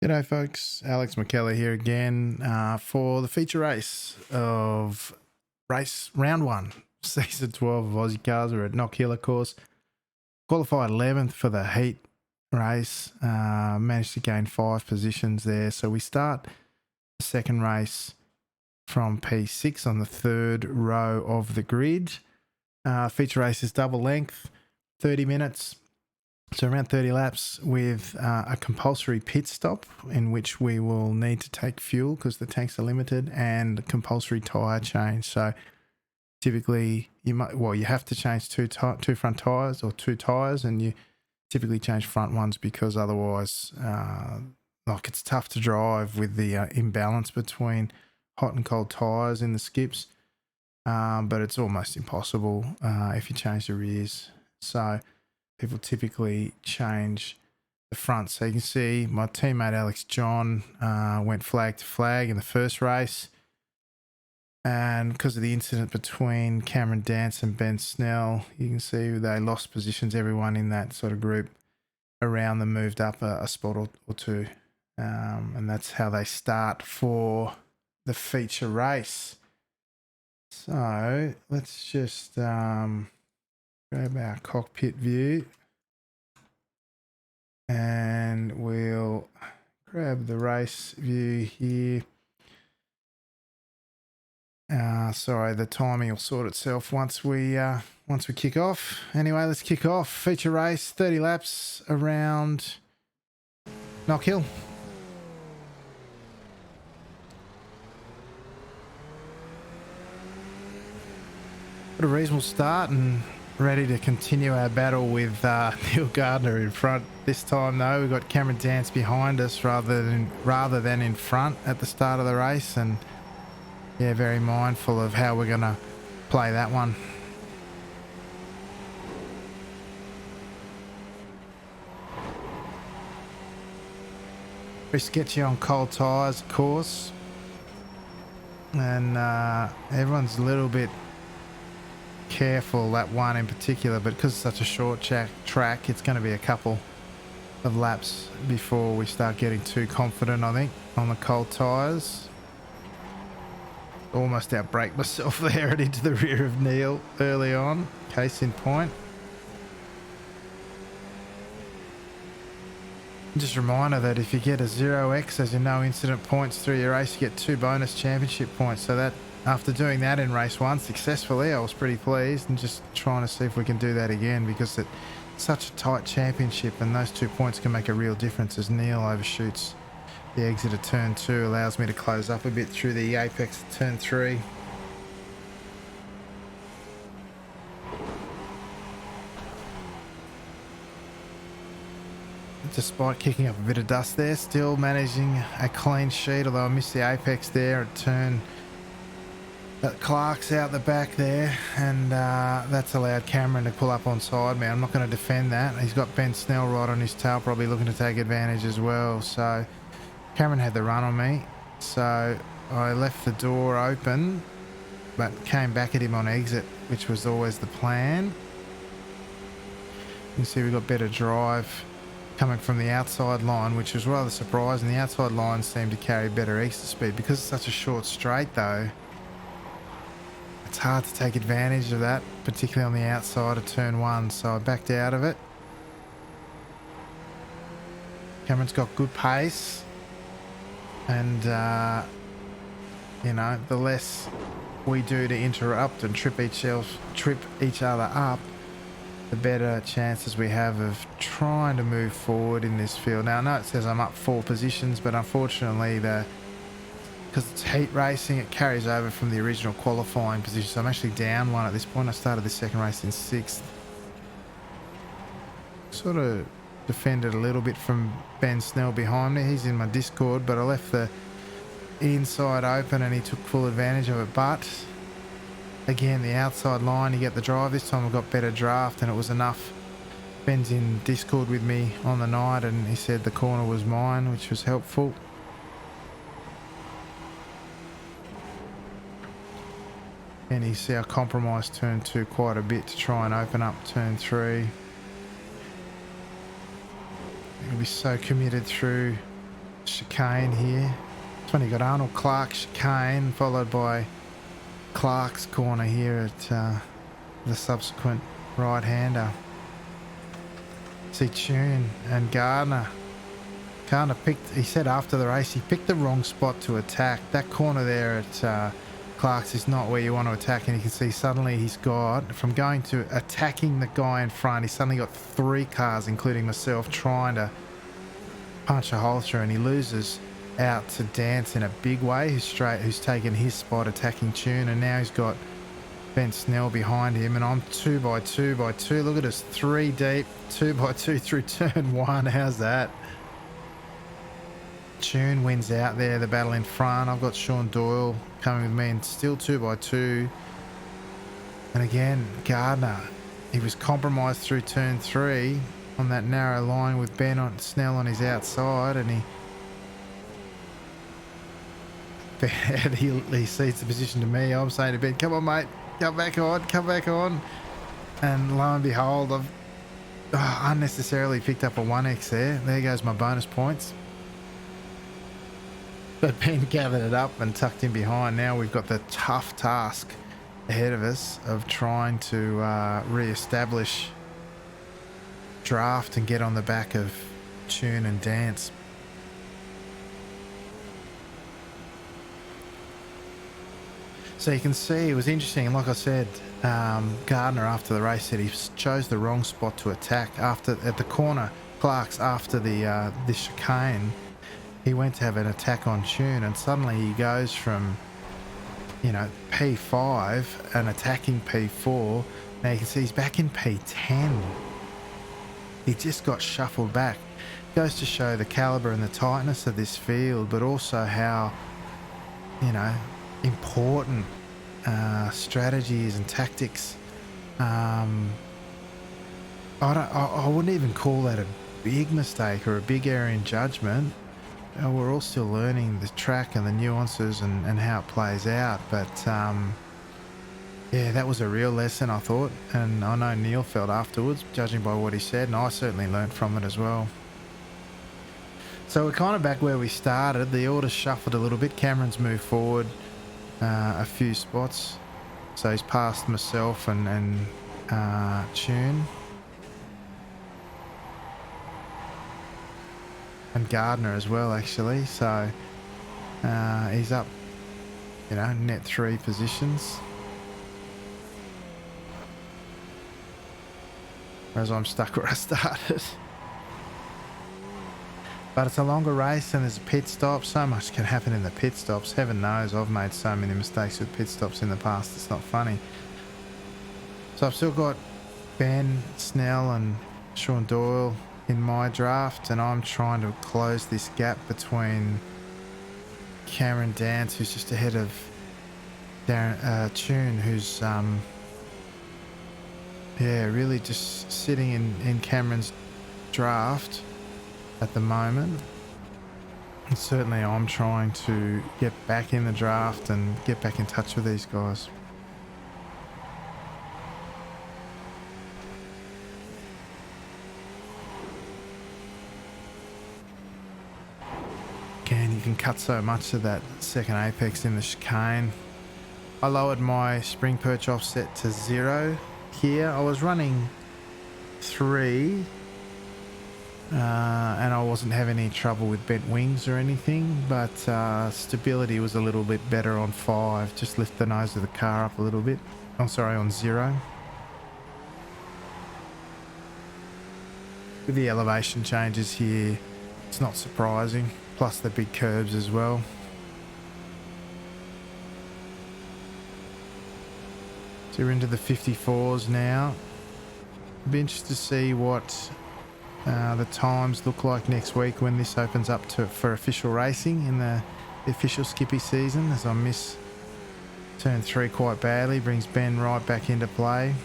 G'day folks, Alex McKellar here again for the feature race of race round 1, season 12 of Ozicars. We're at Knockhill, of course. Qualified 11th for the heat race, managed to gain 5 positions there. So we start the second race from P6 on the third row of the grid. Feature race is double length, 30 minutes. So around 30 laps with a compulsory pit stop in which we will need to take fuel because the tanks are limited, and compulsory tyre change. So typically you have to change two front tyres or 2 tyres, and you typically change front ones because otherwise it's tough to drive with the imbalance between hot and cold tyres in the skips, but it's almost impossible if you change the rears. So people typically change the front. So you can see my teammate Alex John went flag to flag in the first race. And because of the incident between Cameron Dance and Ben Snell, you can see they lost positions. Everyone in that sort of group around them moved up a spot or two. And that's how they start for the feature race. So let's just grab our cockpit view and we'll grab the race view here. Sorry, the timing will sort itself once we kick off. Anyway, let's kick off. Feature race, 30 laps around Knockhill. Got a reasonable start and ready to continue our battle with Neil Gardner in front. This time though, we've got Cameron Dance behind us rather than in front at the start of the race, and yeah, very mindful of how we're going to play that one. Very sketchy on cold tyres, of course, and everyone's a little bit careful, that one in particular, but because it's such a short track, it's going to be a couple of laps before we start getting too confident, I think, on the cold tyres. Almost outbraked myself there and into the rear of Neil early on, case in point. Just a reminder that if you get a 0x as your no incident points through your race, you get 2 bonus championship points. So that, after doing that in race 1 successfully, I was pretty pleased, and just trying to see if we can do that again, because it's such a tight championship and those 2 points can make a real difference as Neil overshoots the exit of turn 2, allows me to close up a bit through the apex of turn 3. Despite kicking up a bit of dust there, still managing a clean sheet, although I missed the apex there at turn. Clark's out the back there, and that's allowed Cameron to pull up on side me. I'm not going to defend that. He's got Ben Snell right on his tail, probably looking to take advantage as well. So Cameron had the run on me, so I left the door open but came back at him on exit, which was always the plan. You can see we got better drive coming from the outside line, which was rather surprising. The outside line seemed to carry better exit speed. Because it's such a short straight though, it's hard to take advantage of that, particularly on the outside of turn 1, so I backed out of it. Cameron's got good pace, and you know, the less we do to interrupt and trip each other up, the better chances we have of trying to move forward in this field. Now I know it says I'm up 4 positions, but unfortunately because it's heat racing, it carries over from the original qualifying position. So I'm actually down 1 at this point. I started the second race in 6th. Sort of defended a little bit from Ben Snell behind me. He's in my Discord, but I left the inside open and he took full advantage of it. But again, the outside line, you get the drive. This time I got better draft and it was enough. Ben's in Discord with me on the night and he said the corner was mine, which was helpful. And you see I compromised turn 2 quite a bit to try and open up turn 3. You'll be so committed through chicane here. It's when you got Arnold Clark chicane followed by Clark's corner here at the subsequent right-hander. See Tune and Gardner. Gardner picked, he said after the race, he picked the wrong spot to attack. That corner there at Clark's is not where you want to attack, and you can see suddenly he's got, from going to attacking the guy in front, he's suddenly got 3 cars, including myself, trying to punch a hole through, and he loses out to Dance in a big way, who's taken his spot attacking Tune, and now he's got Ben Snell behind him, and I'm 2 by 2 by 2. Look at us, 3 deep, 2 by 2 through turn 1. How's that? Tune wins out there, the battle in front. I've got Sean Doyle coming with me and still 2 by 2. And again, Gardner, he was compromised through turn 3 on that narrow line with Ben on Snell on his outside, and he cedes the position to me. I'm saying to Ben, come on mate, come back on. And lo and behold, I've unnecessarily picked up a 1x there. There goes my bonus points. But Ben gathered it up and tucked in behind. Now we've got the tough task ahead of us of trying to re-establish draft and get on the back of Tune and Dance. So you can see it was interesting, and like I said, Gardner after the race said he chose the wrong spot to attack. At the corner, Clark's after the chicane, he went to have an attack on Tune, and suddenly he goes from, you know, P5 and attacking P4. Now you can see he's back in P10. He just got shuffled back. Goes to show the caliber and the tightness of this field, but also how, you know, important strategies and tactics. I wouldn't even call that a big mistake or a big error in judgment. We're all still learning the track and the nuances and how it plays out, but yeah, that was a real lesson, I thought, and I know Neil felt afterwards, judging by what he said, and I certainly learnt from it as well. So we're kind of back where we started. The order's shuffled a little bit. Cameron's moved forward a few spots, so he's passed myself and Tune. And Gardner as well, actually. So he's up, you know, net 3 positions. Whereas I'm stuck where I started. But it's a longer race and there's a pit stop. So much can happen in the pit stops. Heaven knows I've made so many mistakes with pit stops in the past. It's not funny. So I've still got Ben, Snell and Sean Doyle in my draft, and I'm trying to close this gap between Cameron Dance, who's just ahead of Tune, who's yeah, really just sitting in Cameron's draft at the moment. And certainly I'm trying to get back in the draft and get back in touch with these guys. Again, you can cut so much of that second apex in the chicane. I lowered my spring perch offset to 0 here. I was running 3 and I wasn't having any trouble with bent wings or anything, but stability was a little bit better on 5. Just lift the nose of the car up a little bit. I'm sorry, on 0. With the elevation changes here, it's not surprising. Plus the big curves as well. So we're into the 54s now. I'll be interested to see what the times look like next week when this opens up for official racing in the official Skippy season, as I miss turn 3 quite badly. Brings Ben right back into play.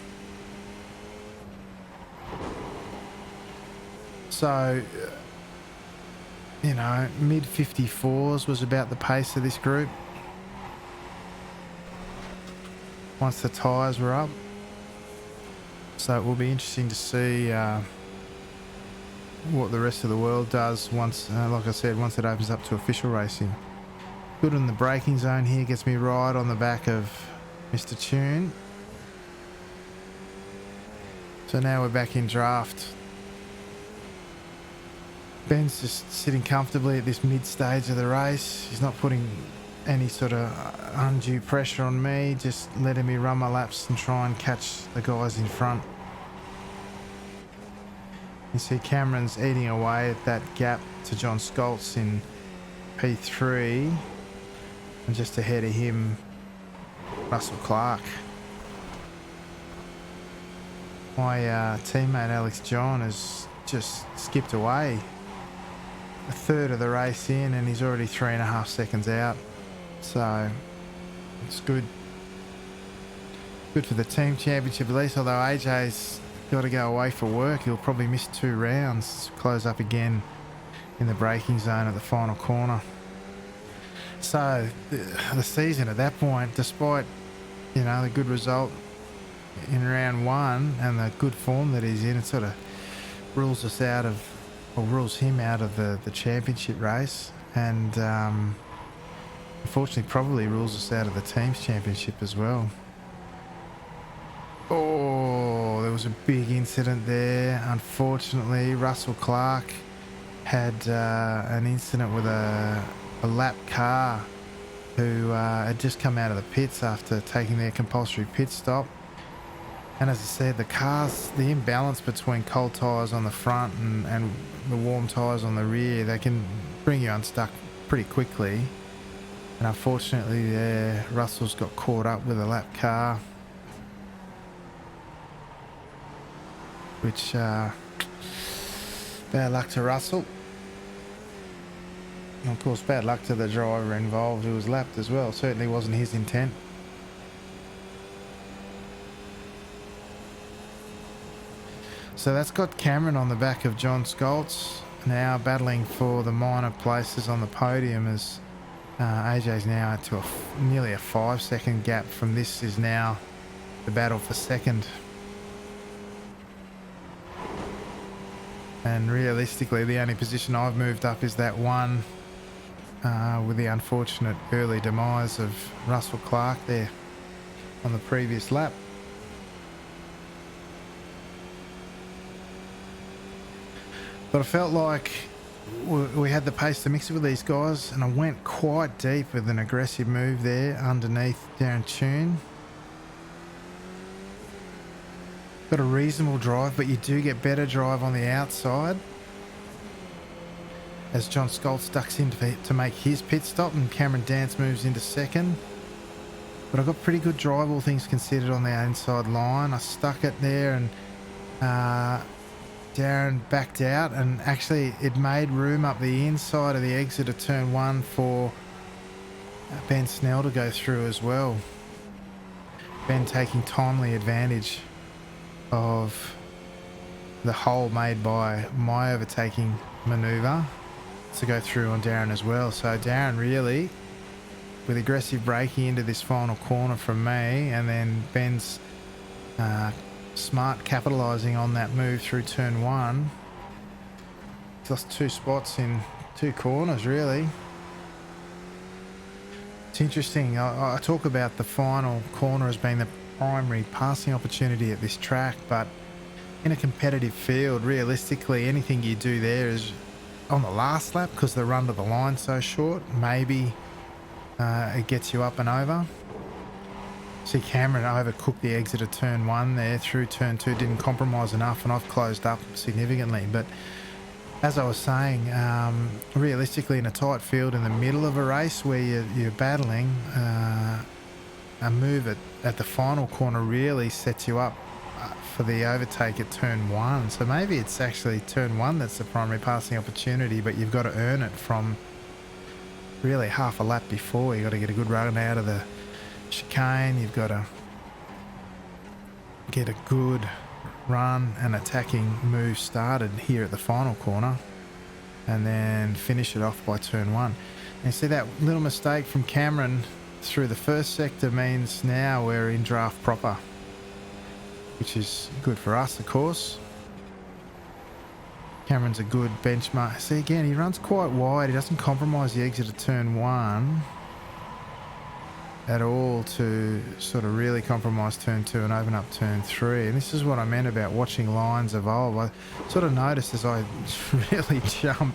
So, you know, mid 54s was about the pace of this group once the tyres were up. So it will be interesting to see what the rest of the world does once, like I said, once it opens up to official racing. Good in the braking zone here, gets me right on the back of Mr. Tune. So now we're back in draft. Ben's just sitting comfortably at this mid stage of the race. He's not putting any sort of undue pressure on me, just letting me run my laps and try and catch the guys in front. You see Cameron's eating away at that gap to John Scholz in P3, and just ahead of him, Russell Clark. My teammate Alex John has just skipped away a third of the race in, and he's already 3.5 seconds out. So it's good for the team championship at least, although AJ's got to go away for work. He'll probably miss 2 rounds, close up again in the braking zone at the final corner. So the season at that point, despite, you know, the good result in round 1 and the good form that he's in, it sort of rules us out of, or rules him out of the championship race, and unfortunately probably rules us out of the team's championship as well. Oh, there was a big incident there. Unfortunately, Russell Clark had an incident with a lap car who had just come out of the pits after taking their compulsory pit stop. And as I said, the imbalance between cold tyres on the front and the warm tyres on the rear, they can bring you unstuck pretty quickly. And unfortunately there, Russell's got caught up with a lap car, which bad luck to Russell. And of course bad luck to the driver involved who was lapped as well. Certainly wasn't his intent. So that's got Cameron on the back of John Scholz, now battling for the minor places on the podium, as AJ's now to nearly a 5-second gap from this is now the battle for second. And realistically, the only position I've moved up is that one, with the unfortunate early demise of Russell Clark there on the previous lap. But I felt like we had the pace to mix it with these guys, and I went quite deep with an aggressive move there underneath Darren Tune. Got a reasonable drive, but you do get better drive on the outside as John Scholz ducks in to make his pit stop, and Cameron Dance moves into second. But I got pretty good drive, all things considered, on the inside line. I stuck it there, and Darren backed out, and actually it made room up the inside of the exit of turn 1 for Ben Snell to go through as well. Ben taking timely advantage of the hole made by my overtaking manoeuvre to go through on Darren as well. So Darren really, with aggressive braking into this final corner from me, and then Ben's smart capitalising on that move through turn 1. He's lost 2 spots in 2 corners, really. It's interesting. I talk about the final corner as being the primary passing opportunity at this track, but in a competitive field, realistically, anything you do there is on the last lap, because the run to the line's so short. Maybe it gets you up and over. See, Cameron overcooked the exit of turn 1 there through turn 2, didn't compromise enough, and I've closed up significantly. But as I was saying, realistically, in a tight field in the middle of a race where you're battling, a move at the final corner really sets you up for the overtake at turn 1. So maybe it's actually turn 1 that's the primary passing opportunity, but you've got to earn it from really half a lap before. You've got to get a good run out of the chicane. You've got to get a good run and attacking move started here at the final corner, and then finish it off by turn 1. And you see that little mistake from Cameron through the first sector means now we're in draft proper, which is good for us, of course. Cameron's a good benchmark. See, again, he runs quite wide. He doesn't compromise the exit of turn 1 at all to sort of really compromise turn 2 and open up turn 3. And this is what I meant about watching lines evolve. I sort of noticed as I really jump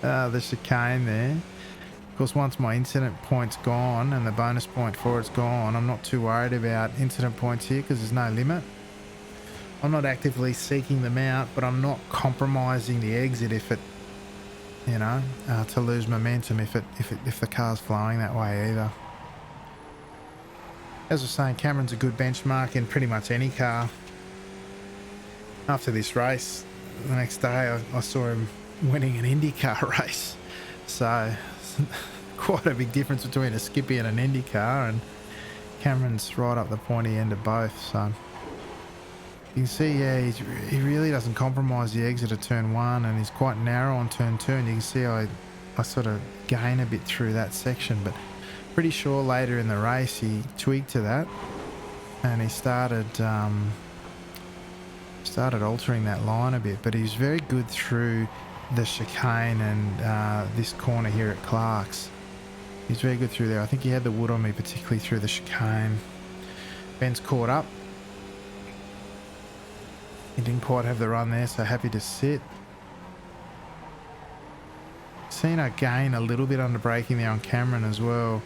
the chicane there. Of course, once my incident point's gone and the bonus point for it's gone, I'm not too worried about incident points here because there's no limit. I'm not actively seeking them out, but I'm not compromising the exit if it, you know, to lose momentum if the car's flowing that way either. As I was saying, Cameron's a good benchmark in pretty much any car. After this race, the next day I saw him winning an IndyCar race. So quite a big difference between a Skippy and an IndyCar, and Cameron's right up the pointy end of both. So you can see, yeah, he really doesn't compromise the exit of turn 1, and he's quite narrow on turn 2, and you can see I sort of gain a bit through that section, but pretty sure later in the race he tweaked to that and he started altering that line a bit, but he's very good through the chicane and this corner here at Clark's. He's very good through there. I think he had the wood on me, particularly through the chicane. Ben's caught up. He didn't quite have the run there, so happy to sit. Seen I gain a little bit under braking there on Cameron as well,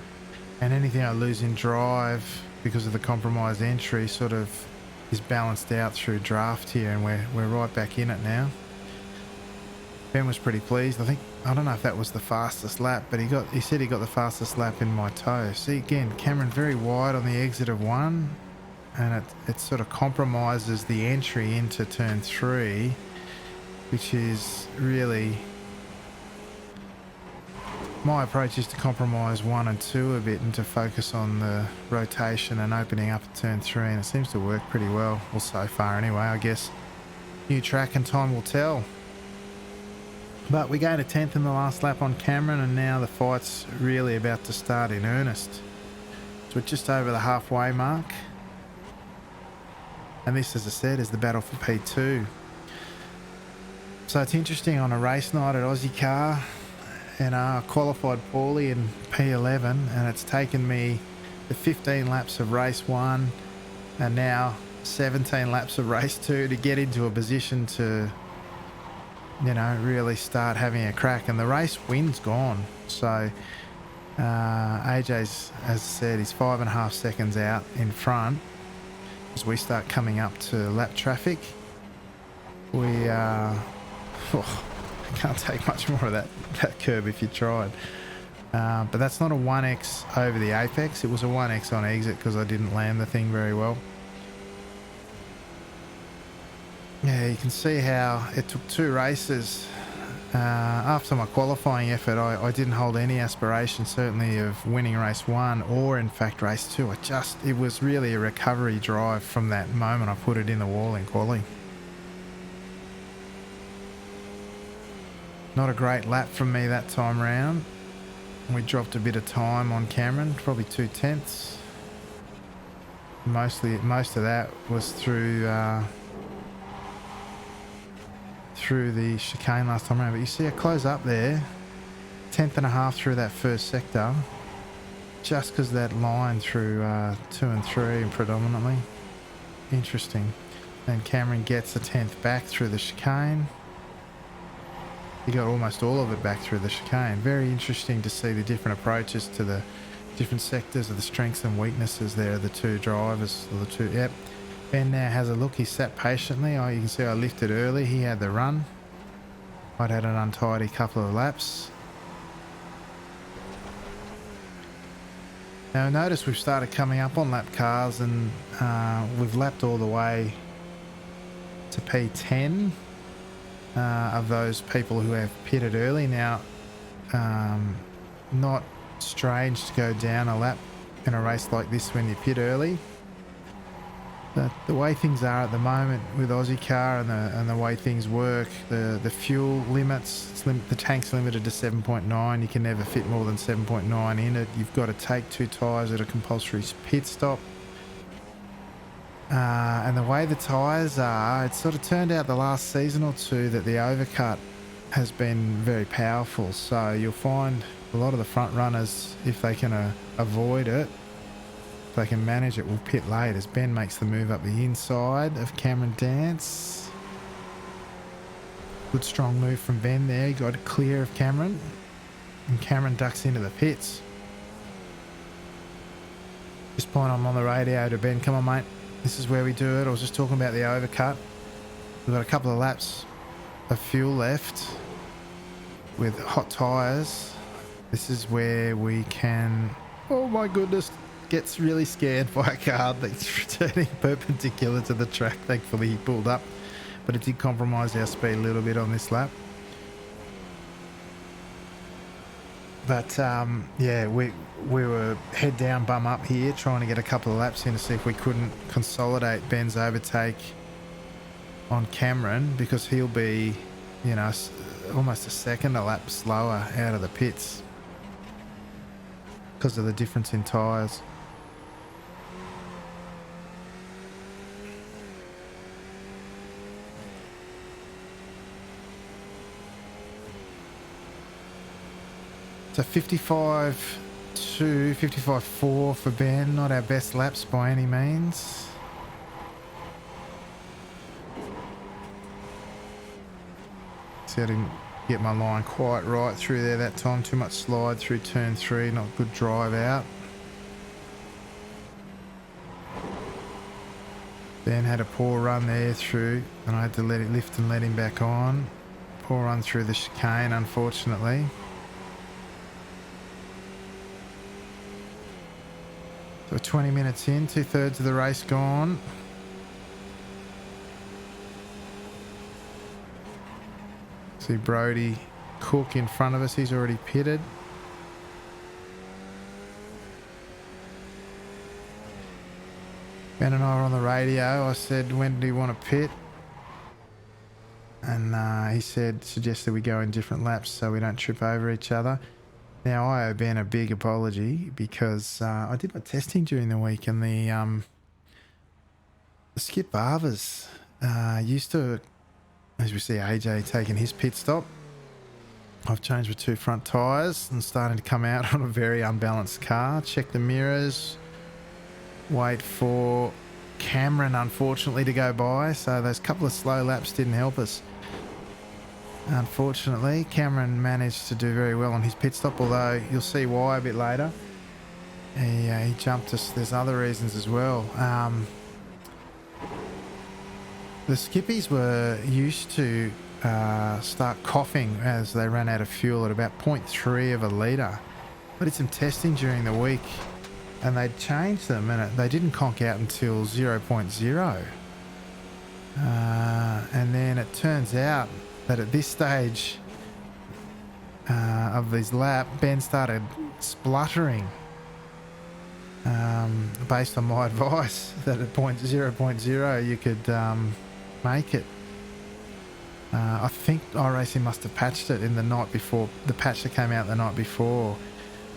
and anything I lose in drive because of the compromised entry sort of is balanced out through draft here, and we're right back in it now. Ben was pretty pleased. I don't know if that was the fastest lap, but he said he got the fastest lap in my toe. See, again, Cameron very wide on the exit of 1, and it sort of compromises the entry into turn 3, which is really, my approach is to compromise 1 and 2 a bit and to focus on the rotation and opening up at turn 3, and it seems to work pretty well. Well, so far anyway, I guess. New track and time will tell. But we gained a 10th in the last lap on Cameron, and now the fight's really about to start in earnest. So we're just over the halfway mark. And this, as I said, is the battle for P2. So it's interesting on a race night at Ozicar, and I qualified poorly in P11, and it's taken me the 15 laps of race 1 and now 17 laps of race 2 to get into a position to, you know, really start having a crack. And the race win's gone. So AJ's, as I said, he's 5.5 seconds out in front. As we start coming up to lap traffic, we can't take much more of that curb if you tried. But that's not a 1x over the apex. It was a 1x on exit because I didn't land the thing very well. Yeah, you can see how it took 2 races. After my qualifying effort, I didn't hold any aspiration, certainly, of winning race 1 or, in fact, race 2. It was really a recovery drive from that moment I put it in the wall in quali. Not a great lap from me that time round. We dropped a bit of time on Cameron, probably 2 tenths. Most of that was through the chicane last time around. But you see I close up there, 10.5 through that first sector, just because that line through 2 and 3 predominantly. Interesting. And Cameron gets a 10th back through the chicane. He got almost all of it back through the chicane. Very interesting to see the different approaches to the different sectors of the strengths and weaknesses there of the 2 drivers. Or the 2, yep. Ben now has a look. He sat patiently. You can see I lifted early. He had the run. I'd had an untidy couple of laps. Now notice we've started coming up on lap cars, and we've lapped all the way to P10 of those people who have pitted early. Now, not strange to go down a lap in a race like this when you pit early. But the way things are at the moment with Ozicar and the way things work, the fuel limits, the tank's limited to 7.9. You can never fit more than 7.9 in it. You've got to take 2 tyres at a compulsory pit stop. And the way the tyres are, it sort of turned out the last season or two that the overcut has been very powerful. So you'll find a lot of the front runners, if they can avoid it, if they can manage it, will pit late as Ben makes the move up the inside of Cameron Dance. Good strong move from Ben there. He got clear of Cameron. And Cameron ducks into the pits. This point I'm on the radio to Ben. Come on, mate. This is where we do it. I was just talking about the overcut. We've got a couple of laps of fuel left with hot tyres. This is where we can... Oh my goodness. Gets really scared by a car that's returning perpendicular to the track. Thankfully he pulled up. But it did compromise our speed a little bit on this lap. But yeah, we were head down, bum up here, trying to get a couple of laps in to see if we couldn't consolidate Ben's overtake on Cameron, because he'll be, you know, almost a second a lap slower out of the pits because of the difference in tyres. So 55.2, 55.4 for Ben. Not our best laps by any means. See, I didn't get my line quite right through there that time. Too much slide through turn 3. Not good drive out. Ben had a poor run there through, and I had to let it lift and let him back on. Poor run through the chicane, unfortunately. So 20 minutes in, 2/3 of the race gone. See Brody Cook in front of us, he's already pitted. Ben and I were on the radio. I said, when do you want to pit? And he suggested we go in different laps so we don't trip over each other. Now, I owe Ben a big apology because I did my testing during the week, and the skip Barbers used to, as we see AJ taking his pit stop, I've changed my 2 front tyres and starting to come out on a very unbalanced car. Check the mirrors, wait for Cameron, unfortunately, to go by. So those couple of slow laps didn't help us. Unfortunately, Cameron managed to do very well on his pit stop, although you'll see why a bit later. He jumped us. There's other reasons as well. The skippies were used to start coughing as they ran out of fuel at about 0.3 of a litre. I did some testing during the week and they'd changed them, and they didn't conk out until 0.0. And then it turns out that at this stage of his lap, Ben started spluttering based on my advice that at 0.0 you could make it. I think iRacing must have patched it in the night before, the patch that came out the night before.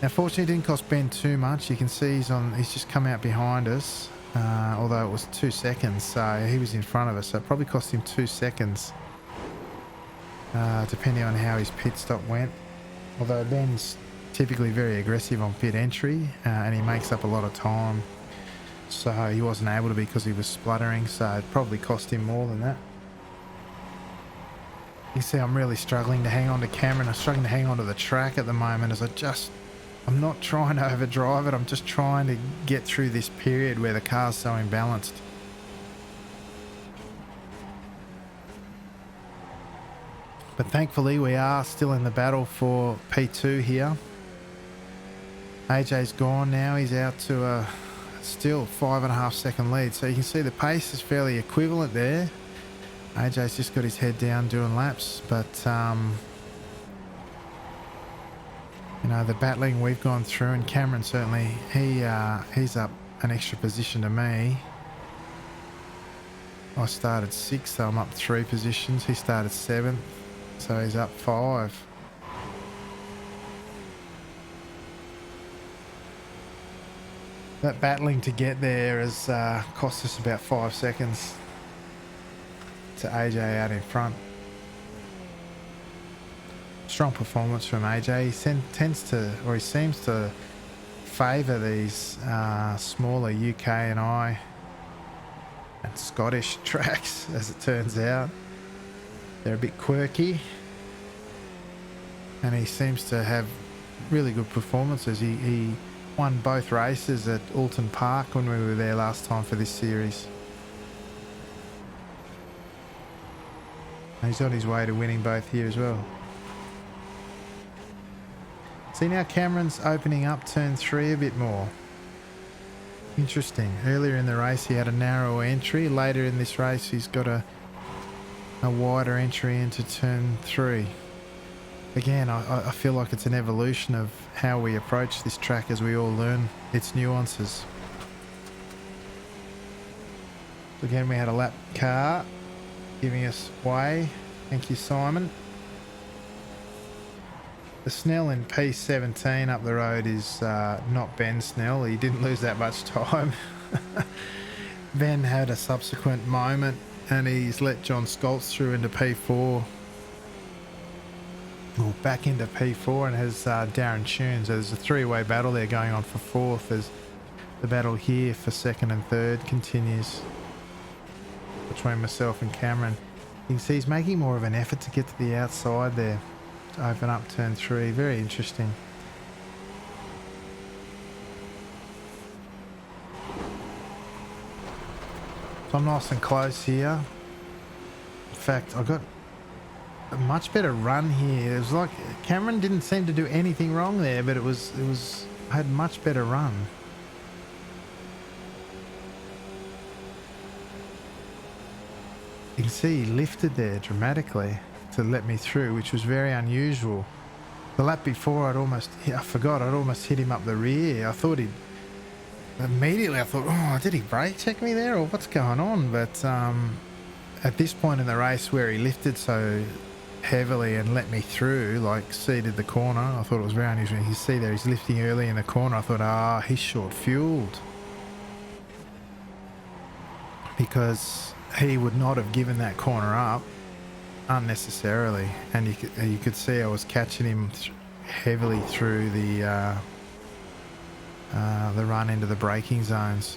Now fortunately it didn't cost Ben too much. You can see he's just come out behind us, although it was 2 seconds, so he was in front of us, so it probably cost him 2 seconds. Depending on how his pit stop went. Although Ben's typically very aggressive on pit entry, and he makes up a lot of time. So he wasn't able to because he was spluttering, so it probably cost him more than that. You see I'm really struggling to hang on to Cameron. I'm struggling to hang on to the track at the moment as I'm not trying to overdrive it. I'm just trying to get through this period where the car's so imbalanced. But thankfully we are still in the battle for P2 here. AJ's gone now. He's out to a still 5.5 second lead. So you can see the pace is fairly equivalent there. AJ's just got his head down doing laps. But, you know, the battling we've gone through, and Cameron certainly, he's up an extra position to me. I started 6th, so I'm up 3 positions. He started 7th. So he's up 5. I That battling to get there has cost us about 5 seconds to AJ out in front. Strong performance from AJ. He seems to favour these smaller UK and I and Scottish tracks, as it turns out. They're a bit quirky, and he seems to have really good performances. He won both races at Alton Park when we were there last time for this series. And he's on his way to winning both here as well. See, now Cameron's opening up turn 3 a bit more. Interesting. Earlier in the race he had a narrow entry. Later in this race he's got a wider entry into turn 3. Again, I feel like it's an evolution of how we approach this track as we all learn its nuances. So again, we had a lap car giving us way. Thank you, Simon. The Snell in P17 up the road is not Ben Snell. He didn't lose that much time. Ben had a subsequent moment and he's let John Scholz through into P4. Well, back into P4 and has Darren Tune. So there's a three-way battle there going on for fourth as the battle here for second and third continues between myself and Cameron. You can see he's making more of an effort to get to the outside there to open up turn 3. Very interesting. So I'm nice and close here. In fact, I got a much better run here. It was like Cameron didn't seem to do anything wrong there, but I had much better run. You can see he lifted there dramatically to let me through, which was very unusual. The lap before I'd almost hit him up the rear. I thought oh, did he brake check me there or what's going on? But at this point in the race where he lifted so heavily and let me through, like seeded the corner, I thought it was very unusual. You see there he's lifting early in the corner. I thought, he's short fueled, because he would not have given that corner up unnecessarily, and you could see I was catching him heavily through the run into the braking zones.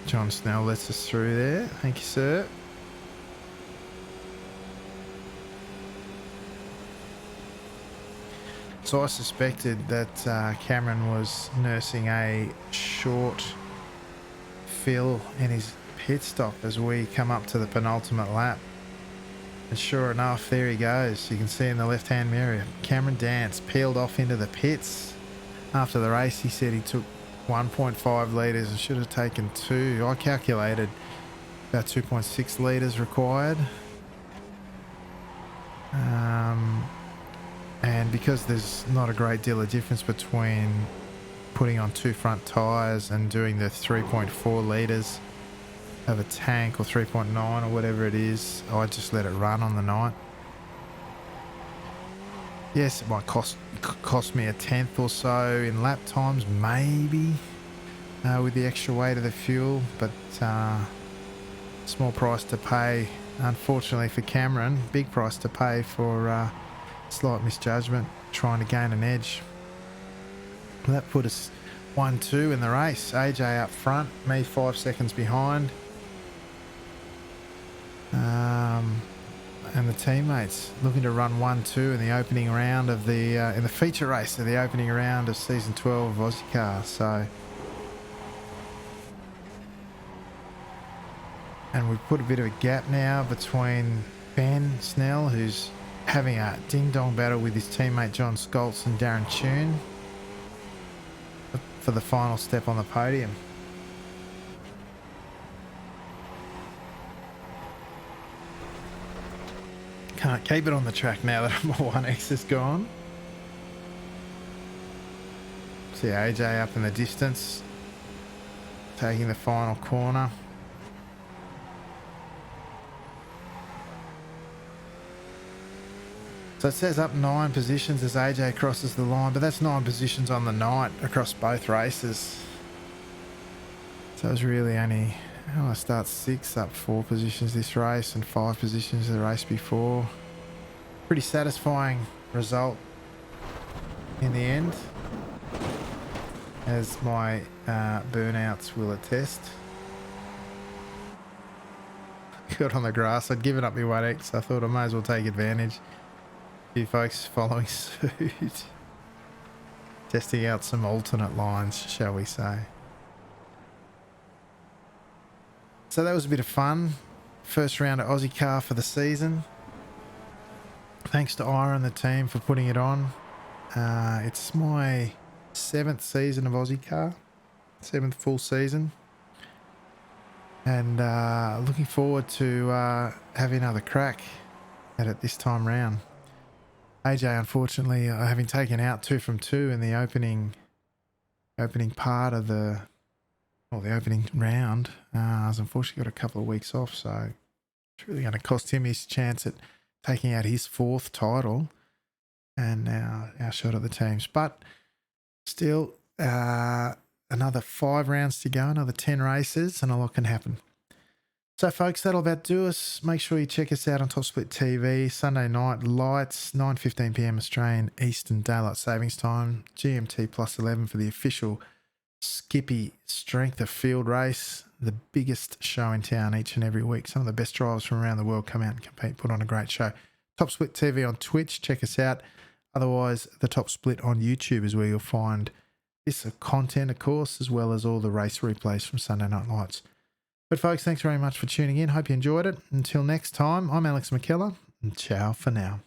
John Snell lets us through there. Thank you, sir. So I suspected that Cameron was nursing a short fill in his pit stop as we come up to the penultimate lap. And sure enough, there he goes. You can see in the left-hand mirror, Cameron Dance peeled off into the pits. After the race, he said he took 1.5 litres and should have taken 2. I calculated about 2.6 litres required. And because there's not a great deal of difference between putting on 2 front tyres and doing the 3.4 litres of a tank, or 3.9 or whatever it is, I just let it run on the night. Yes, it might cost me a tenth or so in lap times, maybe, with the extra weight of the fuel, but small price to pay, unfortunately, for Cameron. Big price to pay for slight misjudgment, trying to gain an edge. That put us 1-2 in the race. AJ up front, me 5 seconds behind. And the teammates looking to run 1-2 in the opening round of the in the feature race of the opening round of season 12 of Ozicar. So, and we've put a bit of a gap now between Ben Snell, who's having a ding-dong battle with his teammate John Scholz, and Darren Tune for the final step on the podium. Can't keep it on the track now that my 1X is gone. See AJ up in the distance, taking the final corner. So it says up 9 positions as AJ crosses the line, but that's 9 positions on the night across both races. So it was really only, I start 6 up 4 positions this race and 5 positions the race before. Pretty satisfying result in the end, as my burnouts will attest. Got on the grass. I'd given up my 1X. I thought I may as well take advantage. A few folks following suit. Testing out some alternate lines, shall we say. So that was a bit of fun. First round of Ozicar for the season. Thanks to Ira and the team for putting it on. It's my 7th season of Ozicar. 7th full season. And looking forward to having another crack at it this time round. AJ, unfortunately, having taken out 2 from 2 in the opening part of the opening round, has unfortunately got a couple of weeks off, so it's really going to cost him his chance at taking out his 4th title and our shot at the teams. But still, another 5 rounds to go, another 10 races, and a lot can happen. So, folks, that'll about do us. Make sure you check us out on Top Split TV. Sunday night lights, 9:15 p.m. Australian Eastern Daylight Savings Time. GMT +11 for the official Skippy Strength of Field race. The biggest show in town each and every week. Some of the best drivers from around the world come out and compete, put on a great show. Top Split TV on Twitch. Check us out. Otherwise, the Top Split on YouTube is where you'll find this content, of course, as well as all the race replays from Sunday Night Lights. But folks, thanks very much for tuning in. Hope you enjoyed it. Until next time, I'm Alex McKellar, and ciao for now.